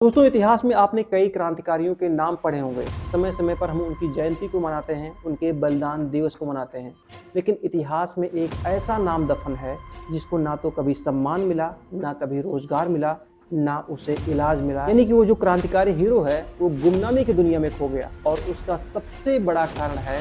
दोस्तों, इतिहास में आपने कई क्रांतिकारियों के नाम पढ़े होंगे। समय समय पर हम उनकी जयंती को मनाते हैं, उनके बलिदान दिवस को मनाते हैं। लेकिन इतिहास में एक ऐसा नाम दफन है जिसको ना तो कभी सम्मान मिला, ना कभी रोजगार मिला, ना उसे इलाज मिला। यानी कि वो जो क्रांतिकारी हीरो है वो गुमनामी की दुनिया में खो गया। और उसका सबसे बड़ा कारण है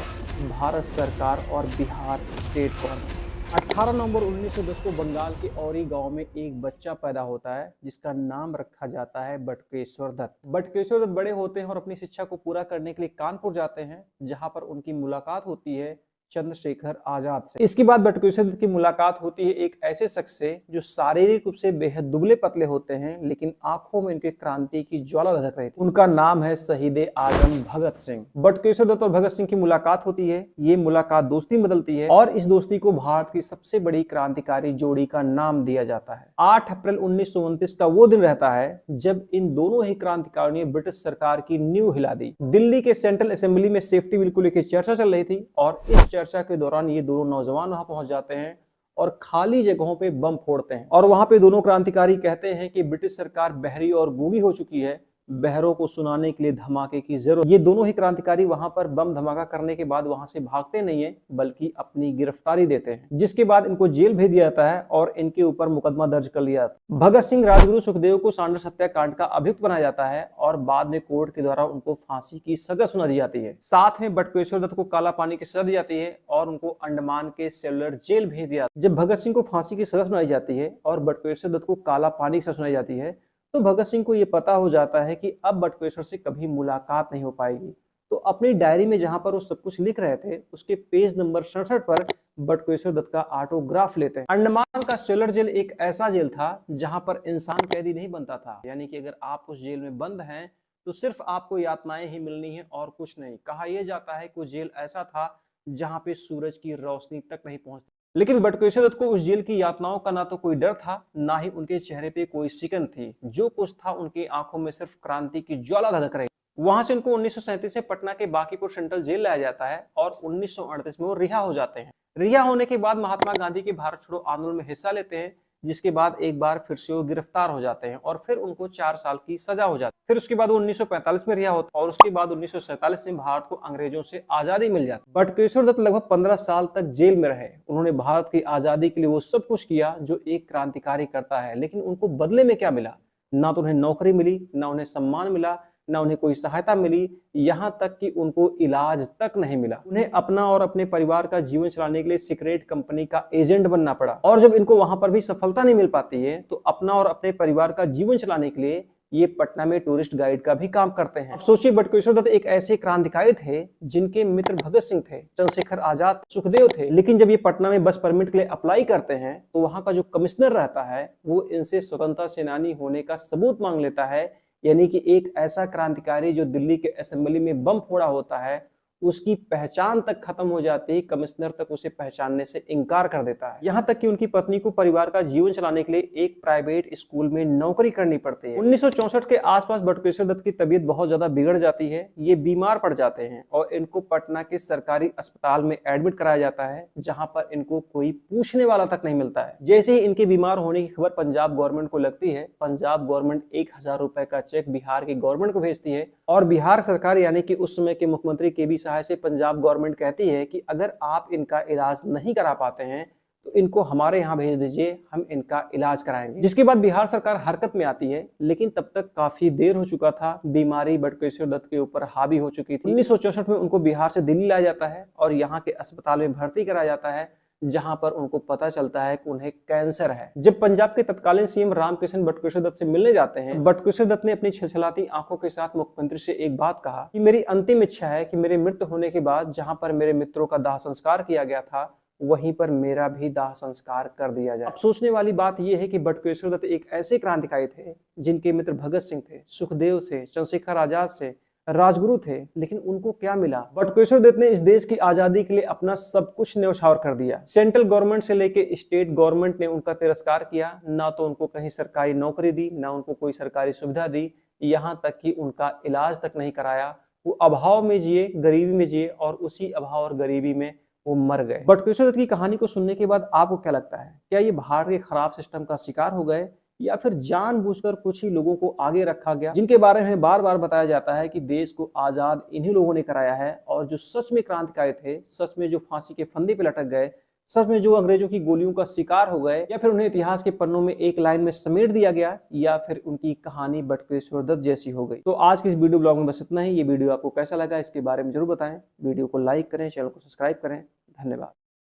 भारत सरकार और बिहार स्टेट गवर्नमेंट। 18 नवंबर 1910 को बंगाल के औरी गांव में एक बच्चा पैदा होता है जिसका नाम रखा जाता है बटुकेश्वर दत्त। बटुकेश्वर दत्त बड़े होते हैं और अपनी शिक्षा को पूरा करने के लिए कानपुर जाते हैं, जहां पर उनकी मुलाकात होती है चंद्रशेखर आजाद से। इसके बाद बटुकेश्वर दत्त की मुलाकात होती है एक ऐसे शख्स से जो शारीरिक रूप से बेहद दुबले पतले होते हैं, लेकिन आंखों में इनके क्रांति की ज्वाला धधक रही थी। उनका नाम है शहीद आजम भगत सिंह। बटुकेश्वर दत्त और भगत सिंह की मुलाकात होती है। ये मुलाकात दोस्ती में बदलती है और इस दोस्ती को भारत की सबसे बड़ी क्रांतिकारी जोड़ी का नाम दिया जाता है। 8 अप्रैल 1929 का वो दिन रहता है जब इन दोनों ही क्रांतिकारियों ने ब्रिटिश सरकार की नींव हिला दी। दिल्ली के सेंट्रल असेंबली में सेफ्टी बिल को लेकर चर्चा चल रही थी और इस चर्चा के दौरान ये दोनों नौजवान वहां पहुंच जाते हैं और खाली जगहों पे बम फोड़ते हैं। और वहां पे दोनों क्रांतिकारी कहते हैं कि ब्रिटिश सरकार बहरी और गूंगी हो चुकी है, बहरों को सुनाने के लिए धमाके की जरूरत। ये दोनों ही क्रांतिकारी वहां पर बम धमाका करने के बाद वहां से भागते नहीं है, बल्कि अपनी गिरफ्तारी देते हैं, जिसके बाद इनको जेल भेज दिया जाता है और इनके ऊपर मुकदमा दर्ज कर लिया जाता है। भगत सिंह, राजगुरु, सुखदेव को सांडर हत्याकांड का अभियुक्त बनाया जाता है और बाद में कोर्ट के द्वारा उनको फांसी की सजा सुना दी जाती है। साथ में बटुकेश्वर दत्त को काला पानी की सजा दी जाती है और उनको अंडमान के सेलुलर जेल भेज दिया। जब भगत सिंह को फांसी की सजा सुनाई जाती है और बटुकेश्वर दत्त को काला पानी की सजा सुनाई जाती है, तो भगत सिंह को यह पता हो जाता है कि अब बटुकेश्वर से कभी मुलाकात नहीं हो पाएगी। तो अपनी डायरी में जहां पर वो सब कुछ लिख रहे थे, उसके पेज नंबर 67 पर बटुकेश्वर दत्त का ऑटोग्राफ लेते हैं। अंडमान का सेलुलर जेल एक ऐसा जेल था जहां पर इंसान कैदी नहीं बनता था। यानी कि अगर आप उस जेल में बंद हैं तो सिर्फ आपको यातनाएं ही मिलनी है और कुछ नहीं। कहा यह जाता है कि वो जेल ऐसा था जहां पे सूरज की रोशनी तक नहीं पहुंचती। लेकिन बटुकेश्वर दत्त को उस जेल की यातनाओं का ना तो कोई डर था, ना ही उनके चेहरे पे कोई सिकन थी। जो कुछ था उनकी आंखों में सिर्फ क्रांति की ज्वाला धधक रही। वहां से उनको 1937 में पटना के बांकीपुर सेंट्रल जेल लाया जाता है और 1938 में वो रिहा हो जाते हैं। रिहा होने के बाद महात्मा गांधी के भारत छोड़ो आंदोलन में हिस्सा लेते हैं, जिसके बाद एक बार फिर से वो गिरफ्तार हो जाते हैं और फिर उनको 4 साल की सजा हो जाती है। फिर उसके बाद वो 1945 में रिहा होता है और उसके बाद 1947 में भारत को अंग्रेजों से आजादी मिल जाती है। बटुकेश्वर दत्त लगभग 15 साल तक जेल में रहे। उन्होंने भारत की आजादी के लिए वो सब कुछ किया जो एक क्रांतिकारी करता है, लेकिन उनको बदले में क्या मिला? ना तो उन्हें नौकरी मिली, ना उन्हें सम्मान मिला, ना उन्हें कोई सहायता मिली, यहाँ तक कि उनको इलाज तक नहीं मिला। उन्हें अपना और अपने परिवार का जीवन चलाने के लिए सिगरेट कंपनी का एजेंट बनना पड़ा। और जब इनको वहां पर भी सफलता नहीं मिल पाती है तो अपना और अपने परिवार का जीवन चलाने के लिए ये पटना में टूरिस्ट गाइड का भी काम करते हैं। अब सोचिए, बटुकेश्वर दत्त एक ऐसे क्रांतिकारी थे जिनके मित्र भगत सिंह थे, चंद्रशेखर आजाद, सुखदेव थे। लेकिन जब ये पटना में बस परमिट के लिए अप्लाई करते हैं तो वहां का जो कमिश्नर रहता है वो इनसे स्वतंत्रता सेनानी होने का सबूत मांग लेता है। यानी कि एक ऐसा क्रांतिकारी जो दिल्ली के असेंबली में बम फोड़ा होता है, उसकी पहचान तक खत्म हो जाती है। कमिश्नर तक उसे पहचानने से इनकार कर देता है। यहाँ तक कि उनकी पत्नी को परिवार का जीवन चलाने के लिए एक प्राइवेट स्कूल में नौकरी करनी पड़ती है। 1964 के आसपास बटुकेश्वर दत्त की तबीयत बहुत ज्यादा बिगड़ जाती है। ये बीमार पड़ जाते हैं और इनको पटना के सरकारी अस्पताल में एडमिट कराया जाता है, जहां पर इनको कोई पूछने वाला तक नहीं मिलता है। जैसे ही इनके बीमार होने की खबर पंजाब गवर्नमेंट को लगती है, पंजाब गवर्नमेंट 1000 रुपए का चेक बिहार की गवर्नमेंट को भेजती है और बिहार सरकार यानी कि उस समय के मुख्यमंत्री के से पंजाब गवर्नमेंट कहती है कि अगर आप इनका इलाज नहीं करा पाते हैं तो इनको हमारे यहाँ भेज दीजिए, हम इनका इलाज कराएंगे। जिसके बाद बिहार सरकार हरकत में आती है, लेकिन तब तक काफी देर हो चुका था। बीमारी बटुकेश्वर दत्त के ऊपर हावी हो चुकी थी। 1964 में उनको बिहार से दिल्ली लाया जाता है और यहाँ के अस्पताल में भर्ती कराया जाता है, जहां पर उनको पता चलता है कि उन्हें कैंसर है। जब पंजाब के तत्कालीन सीएम रामकिशन बटुकेश्वर दत्त से मिलने जाते हैं, बटुकेश्वर दत्त ने अपनी छलछलाती आंखों के साथ मुख्यमंत्री से एक बात कहा कि मेरी अंतिम इच्छा है कि मेरे मृत्यु होने के बाद जहां पर मेरे मित्रों का दाह संस्कार किया गया था, वहीं पर मेरा भी दाह संस्कार कर दिया जाए। अब सोचने वाली बात यह है कि बटुकेश्वर दत्त एक ऐसे क्रांतिकारी थे जिनके मित्र भगत सिंह थे, सुखदेव थे, चंद्रशेखर आजाद से, राजगुरु थे, लेकिन उनको क्या मिला? बटुकेश्वर दत्त ने इस देश की आजादी के लिए अपना सब कुछ न्यौछावर कर दिया। सेंट्रल गवर्नमेंट से लेके स्टेट गवर्नमेंट ने उनका तिरस्कार किया। ना तो उनको कहीं सरकारी नौकरी दी, ना उनको कोई सरकारी सुविधा दी, यहाँ तक कि उनका इलाज तक नहीं कराया। वो अभाव में जिए, गरीबी में जिए और उसी अभाव और गरीबी में वो मर गए। बटुकेश्वर दत्त की कहानी को सुनने के बाद आपको क्या लगता है? क्या ये भारत के खराब सिस्टम का शिकार हो गए या फिर जानबूझकर कुछ ही लोगों को आगे रखा गया, जिनके बारे में बार बार बताया जाता है कि देश को आजाद इन्हीं लोगों ने कराया है, और जो सच में क्रांतिकारी थे, सच में जो फांसी के फंदे पे लटक गए, सच में जो अंग्रेजों की गोलियों का शिकार हो गए, या फिर उन्हें इतिहास के पन्नों में एक लाइन में समेट दिया गया, या फिर उनकी कहानी बटुकेश्वर दत्त जैसी हो गई। तो आज के इस वीडियो ब्लॉग में बस इतना ही। ये वीडियो आपको कैसा लगा इसके बारे में जरूर बताएं। वीडियो को लाइक करें, चैनल को सब्सक्राइब करें। धन्यवाद।